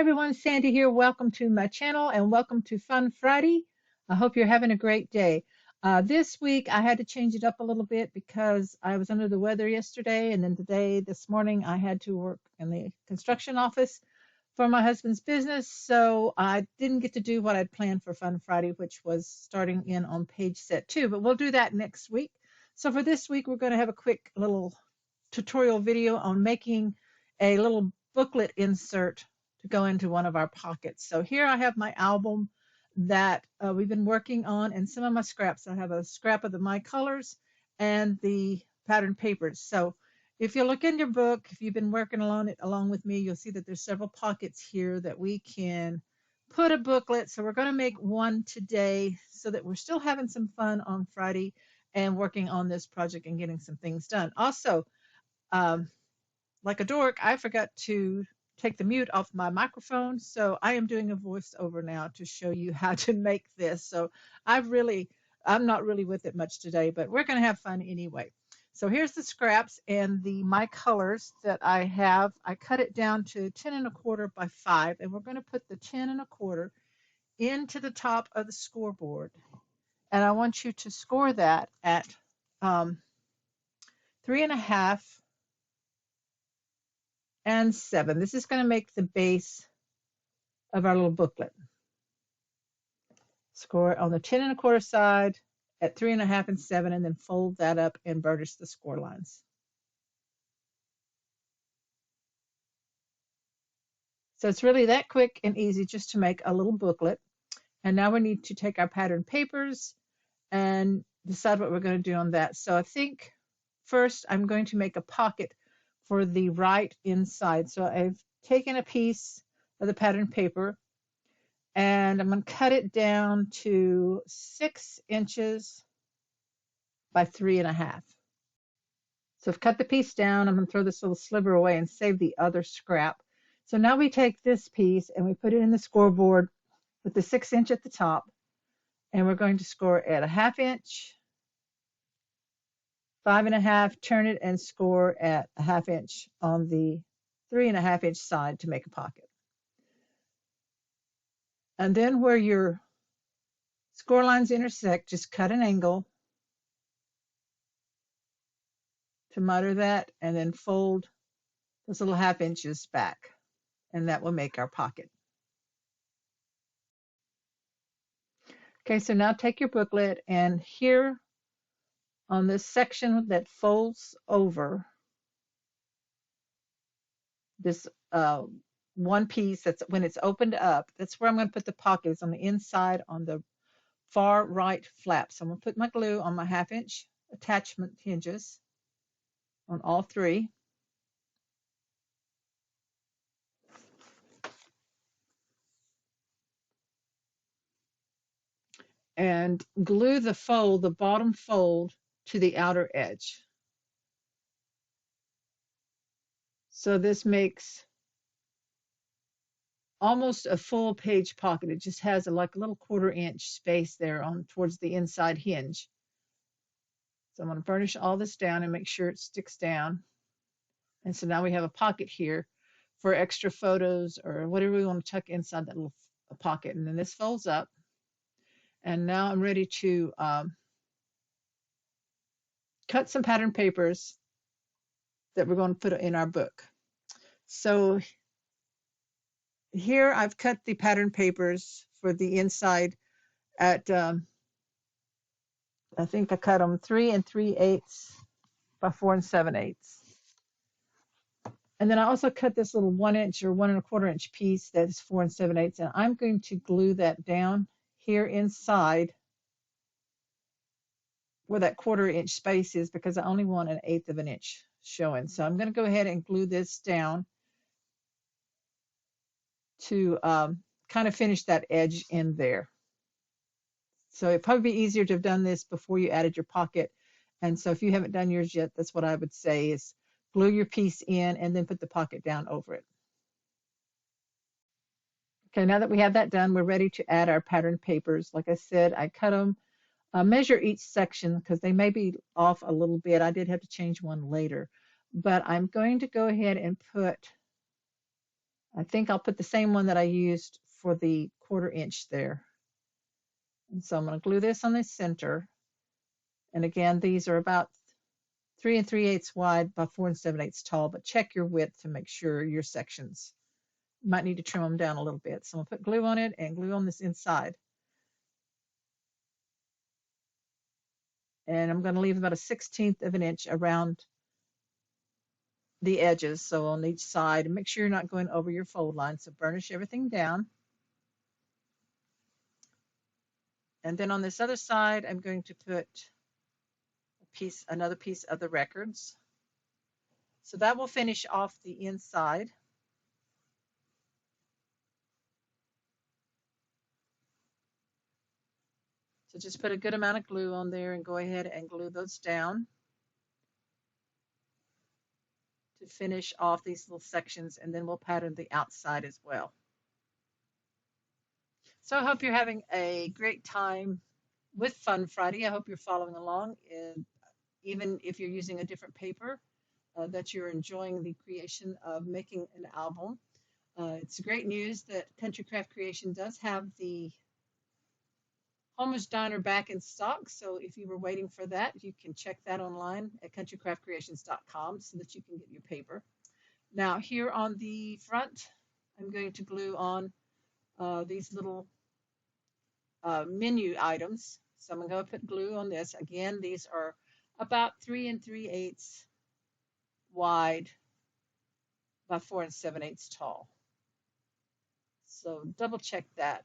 everyone, Sandy here. Welcome to my channel and welcome to Fun Friday. I hope you're having a great day. This week I had to change it up a little bit because I was under the weather yesterday, and then this morning, I had to work in the construction office for my husband's business, so I didn't get to do what I'd planned for Fun Friday, which was starting in on page set 2, but we'll do that next week. So for this week, we're going to have a quick little tutorial video on making a little booklet insert to go into one of our pockets. So here I have my album that we've been working on and some of my scraps. I have a scrap of my colors and the pattern papers. So if you look in your book, if you've been working along with me, you'll see that there's several pockets here that we can put a booklet. So we're going to make one today so that we're still having some fun on Friday and working on this project and getting some things done. Also, like a dork, I forgot to take the mute off my microphone, so I am doing a voiceover now to show you how to make this. So I'm not really with it much today, but we're going to have fun anyway. So here's the scraps and my colors that I have. I cut it down to 10 1/4 by 5, and we're going to put the 10 1/4 into the top of the scoreboard. And I want you to score that at 3 1/2 and 7. This is going to make the base of our little booklet. Score it on the 10 1/4 side at 3 1/2 and 7, and then fold that up and burnish the score lines. So it's really that quick and easy just to make a little booklet. And now we need to take our pattern papers and decide what we're going to do on that. So I think first I'm going to make a pocket for the right inside. So I've taken a piece of the pattern paper and I'm going to cut it down to 6 inches by 3 1/2. So I've cut the piece down. I'm going to throw this little sliver away and save the other scrap. So now we take this piece and we put it in the scoreboard with the 6 inch at the top, and we're going to score at 1/2 inch, 5 1/2, turn it and score at 1/2 inch on the 3 1/2 inch side to make a pocket. And then where your score lines intersect, just cut an angle to miter that and then fold those little 1/2 inches back, and that will make our pocket. Okay, so now take your booklet, and here on this section that folds over, this one piece that's when it's opened up, that's where I'm going to put the pockets on the inside on the far right flap. So I'm going to put my glue on my 1/2 inch attachment hinges on all 3. And glue the bottom fold to the outer edge. So this makes almost a full page pocket. It just has like a little 1/4 inch space there on towards the inside hinge. So I'm going to burnish all this down and make sure it sticks down. And so now we have a pocket here for extra photos or whatever we want to tuck inside that little pocket. And then this folds up. And now I'm ready to cut some pattern papers that we're going to put in our book. So here I've cut the pattern papers for the inside at, I think I cut them 3 3/8 by 4 7/8. And then I also cut this little 1 inch or 1 1/4 inch piece that's 4 7/8, and I'm going to glue that down here inside where that 1/4 inch space is, because I only want 1/8 of an inch showing. So I'm going to go ahead and glue this down to kind of finish that edge in there. So it'd probably be easier to have done this before you added your pocket. And so if you haven't done yours yet, that's what I would say is glue your piece in and then put the pocket down over it. Okay, now that we have that done, we're ready to add our pattern papers. Like I said, I cut them, measure each section because they may be off a little bit. I did have to change one later, but I'm going to go ahead and put I think I'll put the same one that I used for the 1/4 inch there. And so I'm going to glue this on the center. And again, these are about 3 3/8 wide by 4 7/8 tall, but check your width to make sure your sections. You might need to trim them down a little bit. So I'm going to put glue on it and glue on this inside. And I'm going to leave about a 1/16 of an inch around the edges, so on each side. And make sure you're not going over your fold line. So burnish everything down. And then on this other side, I'm going to put another piece of the records. So that will finish off the inside. So just put a good amount of glue on there and go ahead and glue those down to finish off these little sections, and then we'll pattern the outside as well. So I hope you're having a great time with Fun Friday. I hope you're following along, and even if you're using a different paper, that you're enjoying the creation of making an album. It's great news that Country Craft Creation does have the Homage Diner back in stock. So if you were waiting for that, you can check that online at countrycraftcreations.com so that you can get your paper. Now here on the front, I'm going to glue on these little menu items. So I'm going to put glue on this. Again, these are about 3 3/8 wide by 4 7/8 tall. So double check that.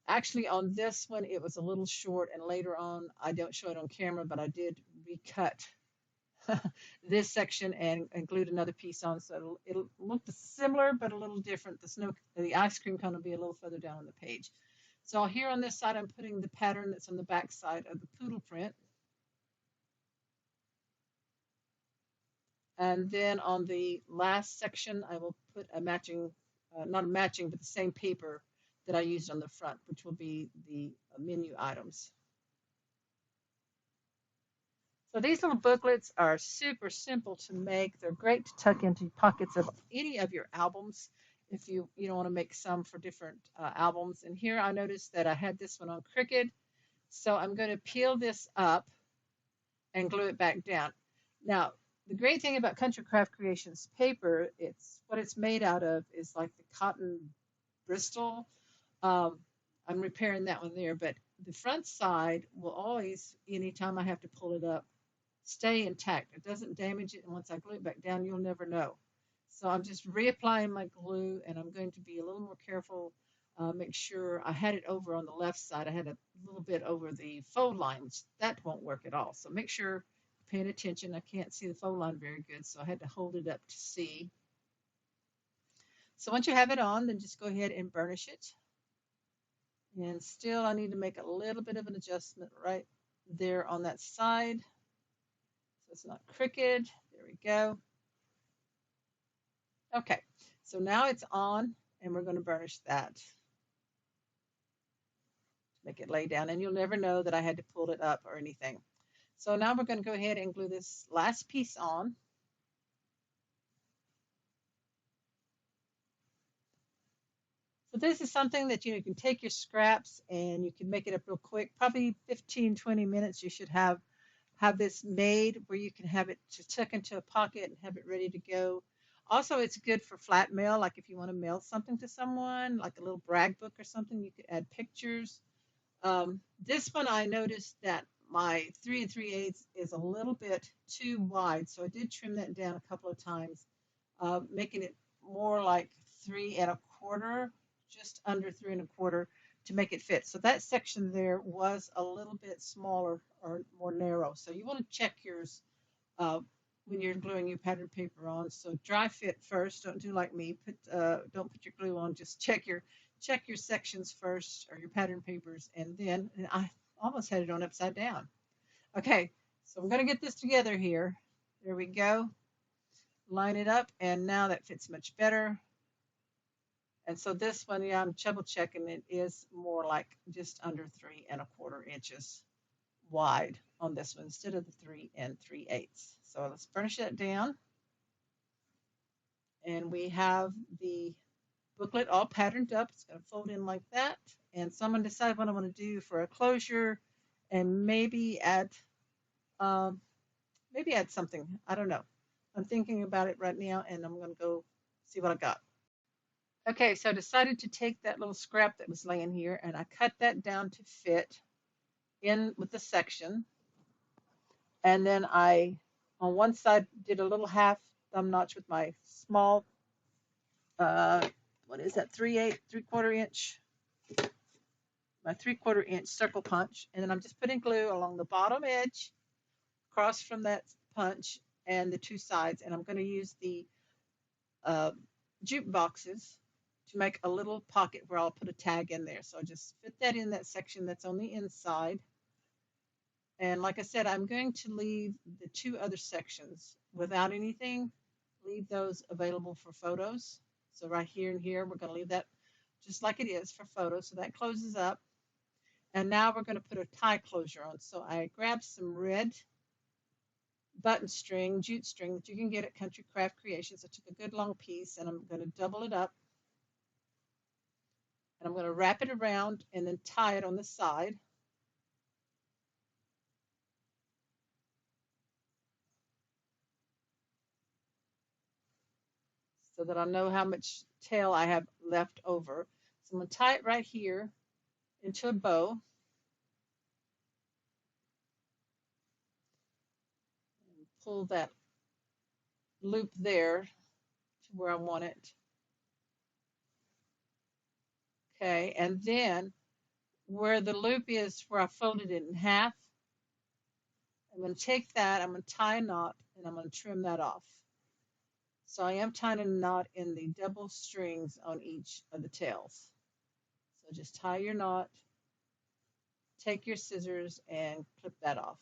Actually, on this one, it was a little short, and later on, I don't show it on camera, but I did recut this section and glued another piece on, so it'll look similar, but a little different. The ice cream cone will be a little further down on the page. So here on this side, I'm putting the pattern that's on the back side of the poodle print. And then on the last section, I will put a matching, not a matching, but the same paper that I used on the front, which will be the menu items. So these little booklets are super simple to make. They're great to tuck into pockets of any of your albums if you don't want to make some for different albums. And here I noticed that I had this one on Cricut. So I'm going to peel this up and glue it back down. Now, the great thing about Country Craft Creations paper, what it's made out of is like the cotton Bristol. I'm repairing that one there, but the front side will always, anytime I have to pull it up, stay intact. It doesn't damage it, and once I glue it back down, you'll never know. So I'm just reapplying my glue, and I'm going to be a little more careful. Make sure I had it over on the left side. I had a little bit over the fold line, which that won't work at all. So make sure you're paying attention. I can't see the fold line very good, so I had to hold it up to see. So once you have it on, then just go ahead and burnish it. And still, I need to make a little bit of an adjustment right there on that side. So it's not crooked. There we go. Okay, so now it's on, and we're going to burnish that. Make it lay down, and you'll never know that I had to pull it up or anything. So now we're going to go ahead and glue this last piece on. So this is something that you can take your scraps and you can make it up real quick. Probably 15-20 minutes you should have this made where you can have it to tuck into a pocket and have it ready to go. Also, it's good for flat mail, like if you want to mail something to someone, like a little brag book or something, you could add pictures. This one I noticed that my 3 3/8 is a little bit too wide, so I did trim that down a couple of times, making it more like 3 1/4, just under 3 1/4 to make it fit. So that section there was a little bit smaller or more narrow. So you want to check yours when you're gluing your pattern paper on. So dry fit first. Don't do like me. Don't put your glue on. Just check your sections first, or your pattern papers, and then I almost had it on upside down. Okay, so I'm going to get this together here. There we go. Line it up, and now that fits much better. And so this one, yeah, I'm double checking. It is more like just under 3 1/4 inches wide on this one instead of the 3 3/8. So let's burnish that down. And we have the booklet all patterned up. It's going to fold in like that. And so I'm going to decide what I'm going to do for a closure and um, maybe add something. I don't know. I'm thinking about it right now and I'm going to go see what I got. Okay, so I decided to take that little scrap that was laying here and I cut that down to fit in with the section. And then I, on one side, did a little half thumb notch with my small, what is that, 3/4 inch, my 3/4 inch circle punch. And then I'm just putting glue along the bottom edge, across from that punch and the two sides. And I'm going to use the uh, jute boxes to make a little pocket where I'll put a tag in there. So I just fit that in that section that's on the inside. And like I said, I'm going to leave the two other sections without anything, leave those available for photos. So right here and here, we're going to leave that just like it is for photos. So that closes up. And now we're going to put a tie closure on. So I grabbed some red button string, jute string that you can get at Country Craft Creations. I took a good long piece and I'm going to double it up. And I'm going to wrap it around and then tie it on the side. So that I know how much tail I have left over. So I'm going to tie it right here into a bow. And pull that loop there to where I want it. Okay, and then where the loop is where I folded it in half, I'm going to take that, I'm going to tie a knot, and I'm going to trim that off. So I am tying a knot in the double strings on each of the tails. So just tie your knot, take your scissors, and clip that off.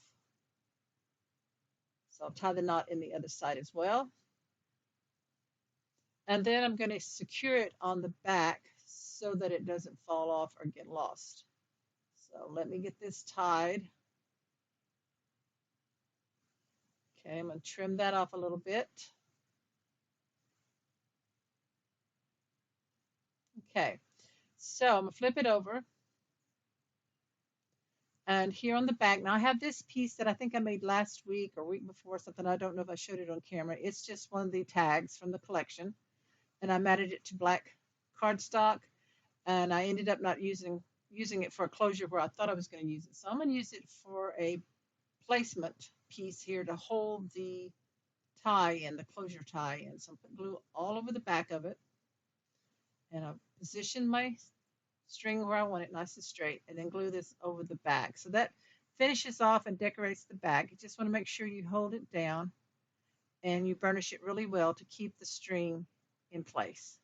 So I'll tie the knot in the other side as well. And then I'm going to secure it on the back so that it doesn't fall off or get lost. So let me get this tied. Okay, I'm going to trim that off a little bit. Okay, so I'm going to flip it over. And here on the back, now I have this piece that I think I made last week or week before, something. I don't know if I showed it on camera. It's just one of the tags from the collection. And I matted it to black cardstock. And I ended up not using it for a closure where I thought I was going to use it. So I'm going to use it for a placement piece here to hold the tie in, the closure tie in. So I'm putting glue all over the back of it. And I've positioned my string where I want it nice and straight, and then glue this over the back. So that finishes off and decorates the back. You just want to make sure you hold it down and you burnish it really well to keep the string in place.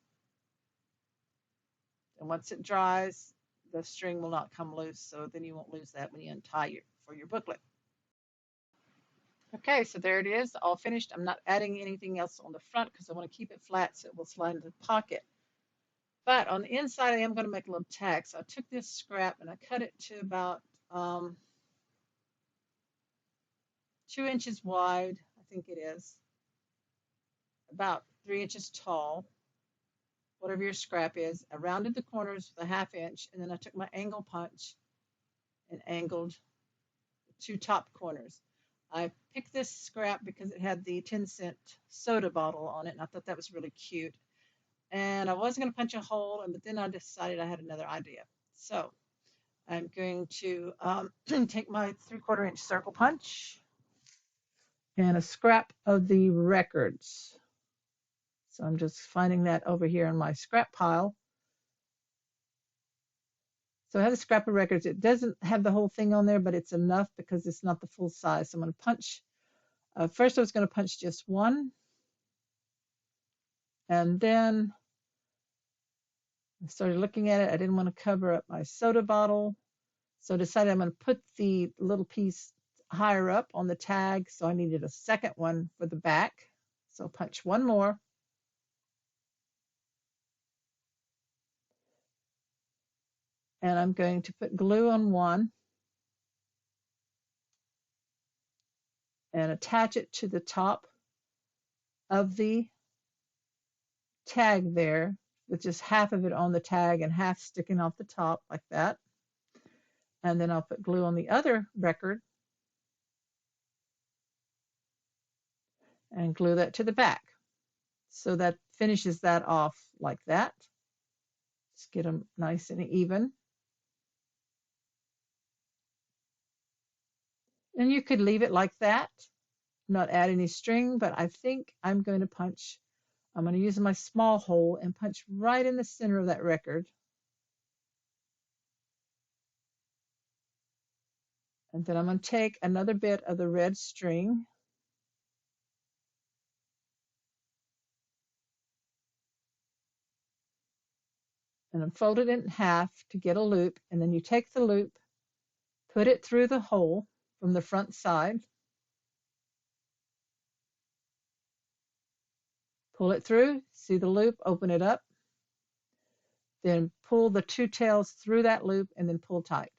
And once it dries, the string will not come loose, so then you won't lose that when you untie it for your booklet. Okay, so there it is, all finished. I'm not adding anything else on the front because I want to keep it flat so it will slide into the pocket. But on the inside, I am going to make a little tag. So I took this scrap and I cut it to about 2 inches wide, I think it is, about 3 inches tall, whatever your scrap is. I rounded the corners with a 1/2 inch, and then I took my angle punch and angled the two top corners. I picked this scrap because it had the 10-cent soda bottle on it, and I thought that was really cute. And I was going to punch a hole, but then I decided I had another idea. So I'm going to take my 3/4 inch circle punch and a scrap of the records. So I'm just finding that over here in my scrap pile. So I have a scrap of records. It doesn't have the whole thing on there, but it's enough because it's not the full size. So I'm going to punch. First I was going to punch just one. And then I started looking at it. I didn't want to cover up my soda bottle. So I decided I'm going to put the little piece higher up on the tag. So I needed a second one for the back. So punch one more. And I'm going to put glue on one and attach it to the top of the tag there with just half of it on the tag and half sticking off the top like that. And then I'll put glue on the other record and glue that to the back. So that finishes that off like that. Just get them nice and even. And you could leave it like that, not add any string, but I think I'm going to use my small hole and punch right in the center of that record. And then I'm going to take another bit of the red string and then fold it in half to get a loop. And then you take the loop, put it through the hole from the front side, pull it through, see the loop, open it up, then pull the two tails through that loop and then pull tight.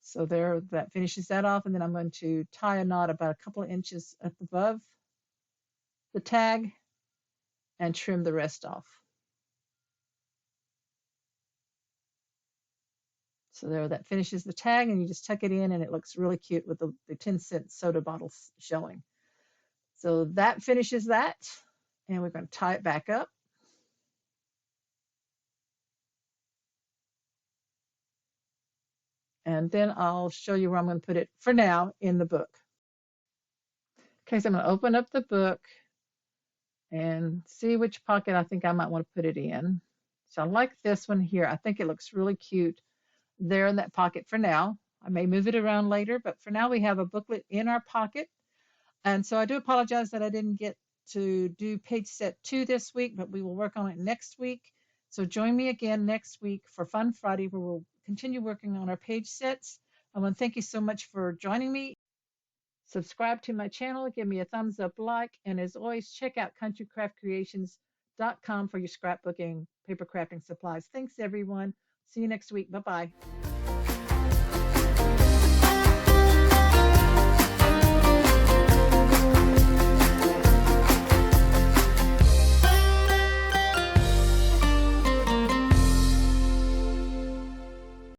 So there, that finishes that off. And then I'm going to tie a knot about a couple of inches up above the tag and trim the rest off. So there, that finishes the tag, and you just tuck it in and it looks really cute with the 10-cent soda bottles showing. So that finishes that, and we're going to tie it back up. And then I'll show you where I'm going to put it for now in the book. Okay, so I'm going to open up the book and see which pocket I think I might want to put it in. So I like this one here. I think it looks really cute there in that pocket for now. I may move it around later, but for now we have a booklet in our pocket. And so I do apologize that I didn't get to do page set 2 this week, but we will work on it next week. So join me again next week for Fun Friday, where we'll continue working on our page sets. I want to thank you so much for joining me. Subscribe to my channel, give me a thumbs up, like, and as always, check out countrycraftcreations.com for your scrapbooking, paper crafting supplies. Thanks, everyone. See you next week. Bye-bye.